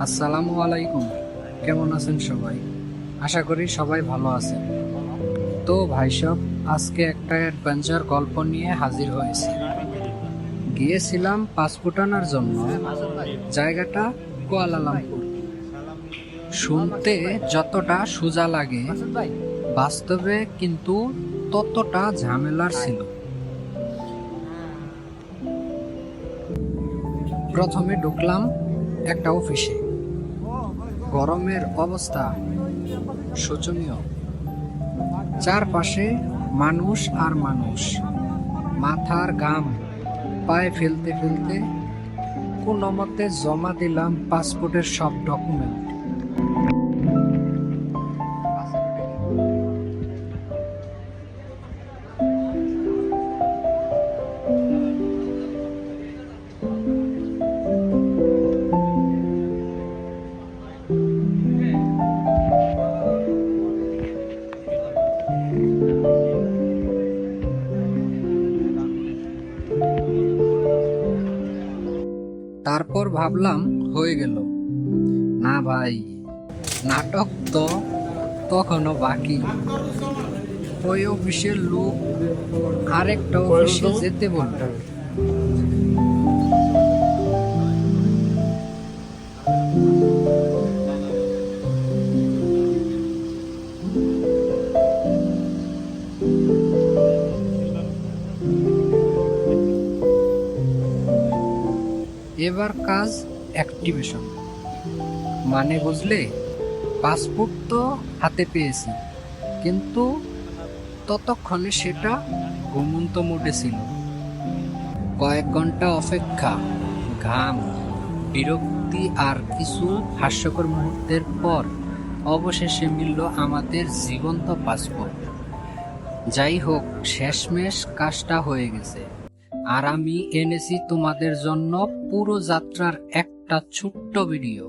আসসালামু আলাইকুম। কেমন আছেন সবাই? আশা করি সবাই ভালো আছেন। তো ভাই সব, আজকে একটা অ্যাডভেঞ্চার গল্প নিয়ে হাজির হয়েছি। গিয়েছিলাম পাসপোর্ট আনার জন্য। জায়গাটা কুয়ালালামপুর। শুনতে যতটা সোজা লাগে, বাস্তবে কিন্তু ততটা ঝামেলার ছিল। প্রথমে ঢুকলাম একটা অফিসে। গরমের অবস্থা শোচনীয়। চারপাশে মানুষ আর মানুষ, মাথার ঘাম পায়ে ফেলতে ফেলতে কোনো মতে জমা দিলাম পাসপোর্টের সব ডকুমেন্ট। তারপর ভাবলাম হয়ে গেল। না ভাই, নাটক তো তখনও বাকি। ওই অফিসের লোক আরেকটা অফিসে যেতে বলল। এবার কাজ অ্যাক্টিভেশন। মানে বুঝলে, পাসপোর্ট তো হাতে পেয়েছি, কিন্তু ততক্ষণে সেটা ঘুমন্ত মোডে ছিল। কয়েক ঘন্টা অপেক্ষা, ঘাম, বিরক্তি আর কিছু হাস্যকর মুহূর্তের পর অবশেষে মিলল আমাদের জীবন্ত পাসপোর্ট। যাই হোক, শেষমেশ কাজটা হয়ে গেছে। আর আমি এনেছি তোমাদের জন্য পুরো যাত্রার একটা ছোট্ট ভিডিও।